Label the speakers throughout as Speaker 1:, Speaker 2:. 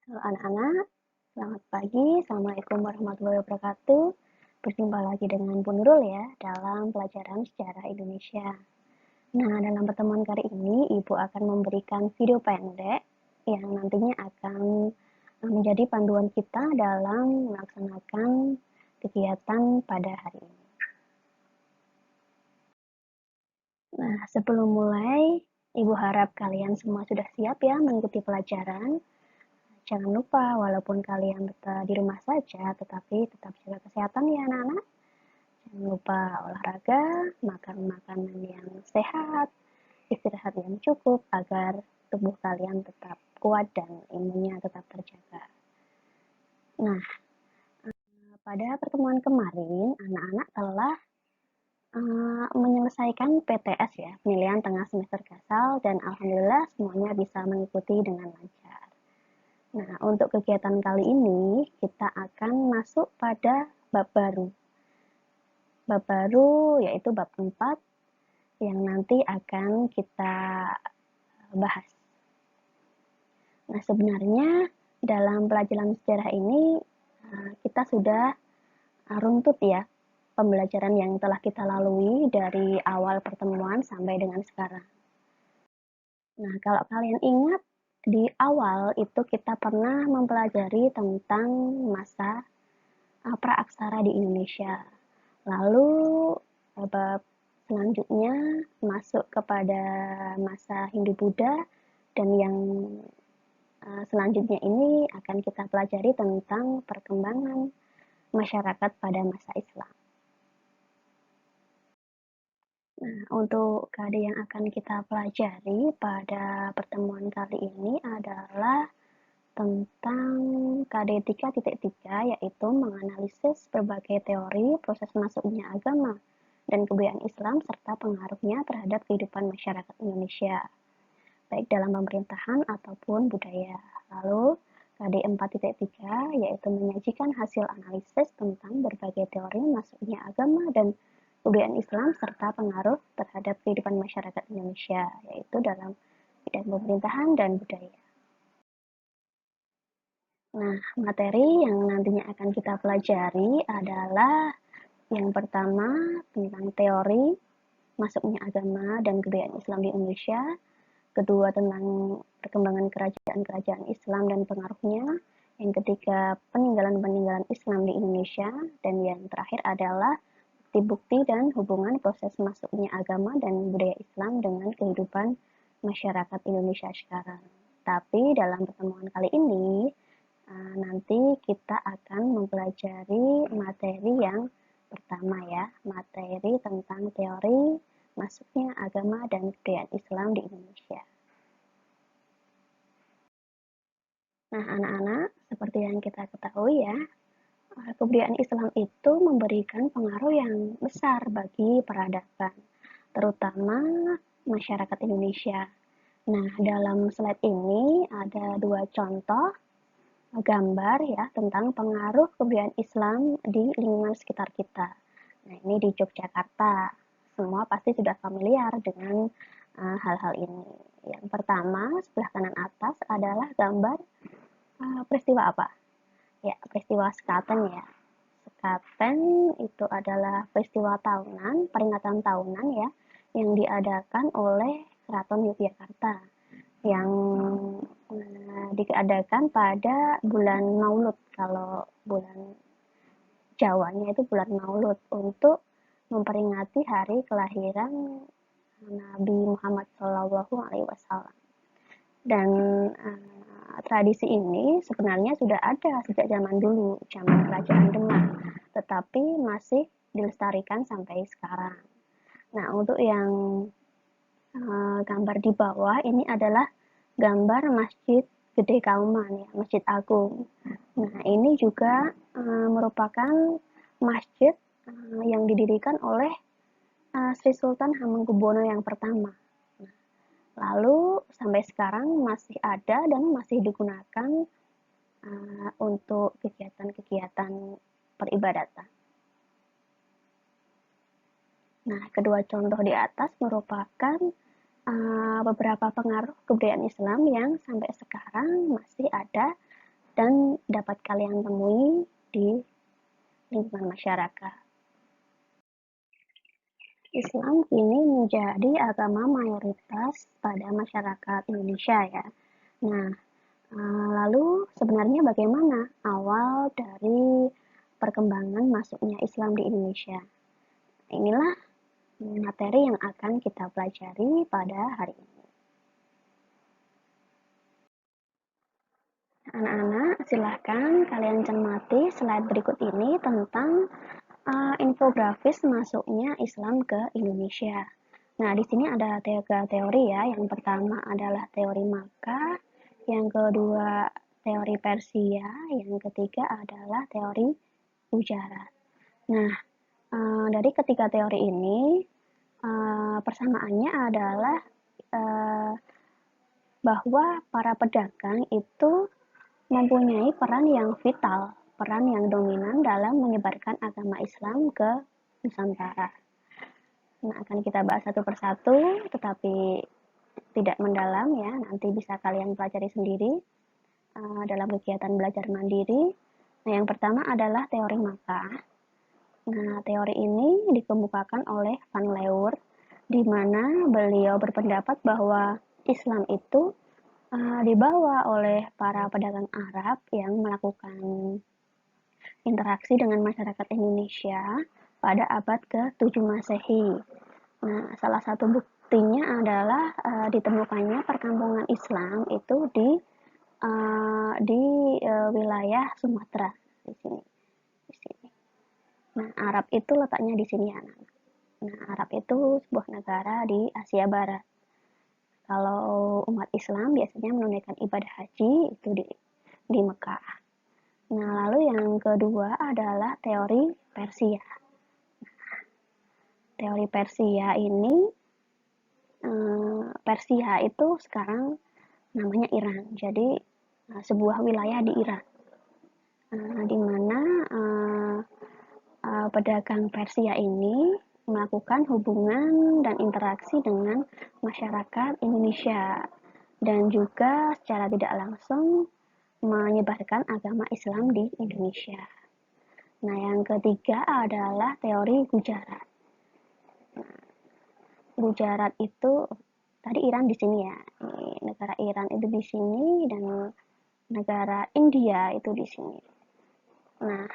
Speaker 1: Halo anak-anak, selamat pagi. Assalamualaikum warahmatullahi wabarakatuh. Berjumpa lagi dengan Bu Nurul ya dalam pelajaran sejarah Indonesia. Nah, dalam pertemuan kali ini Ibu akan memberikan video pendek yang nantinya akan menjadi panduan kita dalam melaksanakan kegiatan pada hari ini. Nah, sebelum mulai, Ibu harap kalian semua sudah siap ya mengikuti pelajaran. Jangan lupa, walaupun kalian tetap di rumah saja, tetapi tetap jaga kesehatan ya anak-anak. Jangan lupa olahraga, makan makanan yang sehat, istirahat yang cukup agar tubuh kalian tetap kuat dan imunnya tetap terjaga. Nah, pada pertemuan kemarin, anak-anak telah menyelesaikan PTS ya, penilaian tengah semester Gasal, dan alhamdulillah semuanya bisa mengikuti dengan lancar. Nah, untuk kegiatan kali ini kita akan masuk pada bab baru. Bab baru yaitu bab 4 yang nanti akan kita bahas. Nah, sebenarnya dalam pelajaran sejarah ini kita sudah runtut ya pembelajaran yang telah kita lalui dari awal pertemuan sampai dengan sekarang. Nah, kalau kalian ingat di awal itu kita pernah mempelajari tentang masa praaksara di Indonesia. Lalu bab selanjutnya masuk kepada masa Hindu-Buddha, dan yang selanjutnya ini akan kita pelajari tentang perkembangan masyarakat pada masa Islam. Nah, untuk KD yang akan kita pelajari pada pertemuan kali ini adalah tentang KD 3.3, yaitu menganalisis berbagai teori proses masuknya agama dan kebudayaan Islam serta pengaruhnya terhadap kehidupan masyarakat Indonesia, baik dalam pemerintahan ataupun budaya. Lalu KD 4.3 yaitu menyajikan hasil analisis tentang berbagai teori masuknya agama dan kebudayaan Islam serta pengaruh terhadap kehidupan masyarakat Indonesia, yaitu dalam bidang pemerintahan dan budaya. Nah, materi yang nantinya akan kita pelajari adalah yang pertama tentang teori masuknya agama dan kebudayaan Islam di Indonesia, kedua tentang perkembangan kerajaan-kerajaan Islam dan pengaruhnya, yang ketiga peninggalan-peninggalan Islam di Indonesia, dan yang terakhir adalah bukti-bukti dan hubungan proses masuknya agama dan budaya Islam dengan kehidupan masyarakat Indonesia sekarang. Tapi dalam pertemuan kali ini nanti kita akan mempelajari materi yang pertama ya, materi tentang teori masuknya agama dan kebudayaan Islam di Indonesia. Nah, anak-anak, seperti yang kita ketahui ya, kebudayaan Islam itu memberikan pengaruh yang besar bagi peradaban, terutama masyarakat Indonesia. Nah, dalam slide ini ada dua contoh gambar ya tentang pengaruh kebudayaan Islam di lingkungan sekitar kita. Nah, ini di Yogyakarta. Semua pasti sudah familiar dengan hal-hal ini. Yang pertama, sebelah kanan atas adalah gambar peristiwa apa? Ya, peristiwa Sekaten ya. Sekaten itu adalah peristiwa tahunan, peringatan tahunan ya, yang diadakan oleh Keraton Yogyakarta, yang diadakan pada bulan Maulud. Kalau bulan Jawanya itu bulan Maulud, untuk memperingati hari kelahiran Nabi Muhammad SAW. Dan tradisi ini sebenarnya sudah ada sejak zaman dulu, zaman Kerajaan Demak, tetapi masih dilestarikan sampai sekarang. Nah, untuk yang gambar di bawah ini adalah gambar Masjid Gede Kauman ya, Masjid Agung. Nah, ini juga merupakan masjid yang didirikan oleh Sri Sultan Hamengkubuwono yang pertama. Nah, lalu sampai sekarang masih ada dan masih digunakan untuk kegiatan-kegiatan peribadatan. Nah, kedua contoh di atas merupakan beberapa pengaruh kebudayaan Islam yang sampai sekarang masih ada dan dapat kalian temui di lingkungan masyarakat. Islam kini menjadi agama mayoritas pada masyarakat Indonesia ya. Nah, lalu sebenarnya bagaimana awal dari perkembangan masuknya Islam di Indonesia? Inilah materi yang akan kita pelajari pada hari ini. Anak-anak, silahkan kalian cermati slide berikut ini tentang infografis masuknya Islam ke Indonesia. Nah, di sini ada tiga teori ya. Yang pertama adalah teori Makkah, yang kedua teori Persia, yang ketiga adalah teori Gujarat. Nah, dari ketiga teori ini persamaannya adalah bahwa para pedagang itu mempunyai peran yang vital, peran yang dominan dalam menyebarkan agama Islam ke Nusantara. Nah, akan kita bahas satu persatu, tetapi tidak mendalam ya, nanti bisa kalian pelajari sendiri dalam kegiatan belajar mandiri. Nah, yang pertama adalah teori Makkah. Nah, teori ini dikemukakan oleh Van Leur, di mana beliau berpendapat bahwa Islam itu dibawa oleh para pedagang Arab yang melakukan interaksi dengan masyarakat Indonesia pada abad ke-7 Masehi. Nah, salah satu buktinya adalah ditemukannya perkampungan Islam itu di wilayah Sumatera di sini. Di sini. Nah, Arab itu letaknya di sini ya, anak. Nah, Arab itu sebuah negara di Asia Barat. Kalau umat Islam biasanya menunaikan ibadah haji itu di Mekah. Nah, lalu yang kedua adalah teori Persia. Teori Persia ini, Persia itu sekarang namanya Iran. Jadi sebuah wilayah di Iran, di mana pedagang Persia ini melakukan hubungan dan interaksi dengan masyarakat Indonesia dan juga secara tidak langsung menyebarkan agama Islam di Indonesia. Nah, yang ketiga adalah teori Gujarat. Nah, Gujarat itu tadi Iran di sini ya. Negara Iran itu di sini dan negara India itu di sini. Nah,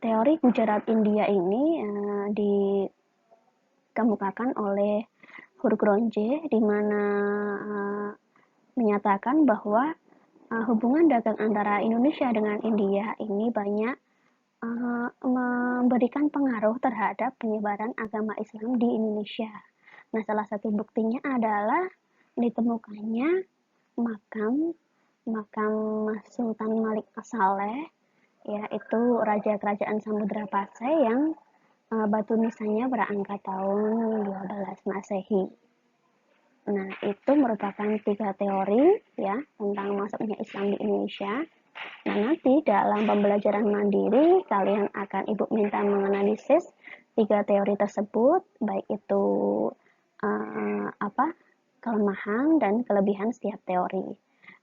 Speaker 1: teori Gujarat India ini dikemukakan oleh Hurgronje, di mana menyatakan bahwa hubungan dagang antara Indonesia dengan India ini banyak memberikan pengaruh terhadap penyebaran agama Islam di Indonesia. Nah, salah satu buktinya adalah ditemukannya makam Sultan Malik As-Saleh, yaitu Raja Kerajaan Samudra Pasai yang batu nisannya berangkat tahun 12 Masehi. Nah, itu merupakan tiga teori ya tentang masuknya Islam di Indonesia. Nah, nanti dalam pembelajaran mandiri kalian akan Ibu minta menganalisis tiga teori tersebut, baik itu kelemahan dan kelebihan setiap teori.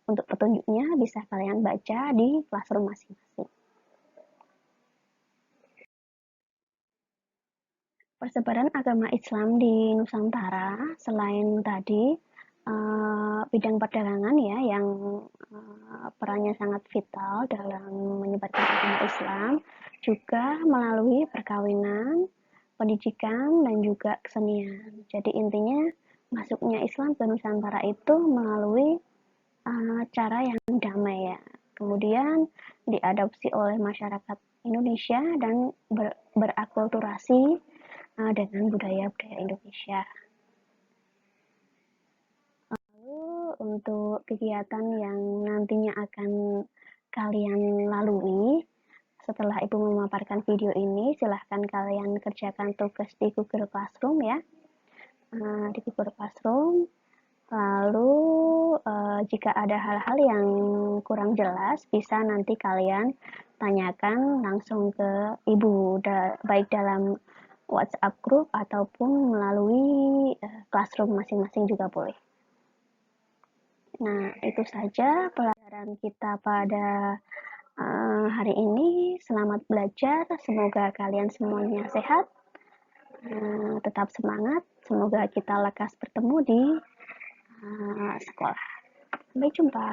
Speaker 1: Untuk petunjuknya bisa kalian baca di classroom masing-masing. Persebaran agama Islam di Nusantara selain tadi bidang perdagangan ya yang perannya sangat vital dalam menyebarkan agama Islam, juga melalui perkawinan, pendidikan, dan juga kesenian. Jadi intinya masuknya Islam ke Nusantara itu melalui cara yang damai ya. Kemudian diadopsi oleh masyarakat Indonesia dan berakulturasi dengan budaya-budaya Indonesia. Lalu untuk kegiatan yang nantinya akan kalian lalui setelah Ibu memaparkan video ini, silahkan kalian kerjakan tugas di Google Classroom ya. Di Google Classroom. Lalu jika ada hal-hal yang kurang jelas, bisa nanti kalian tanyakan langsung ke Ibu, baik dalam WhatsApp group ataupun melalui Classroom masing-masing juga boleh. Nah, itu saja pelajaran pembelajaran kita pada hari ini. Selamat belajar, semoga kalian semuanya sehat, tetap semangat, semoga kita lekas bertemu di sekolah. Sampai jumpa.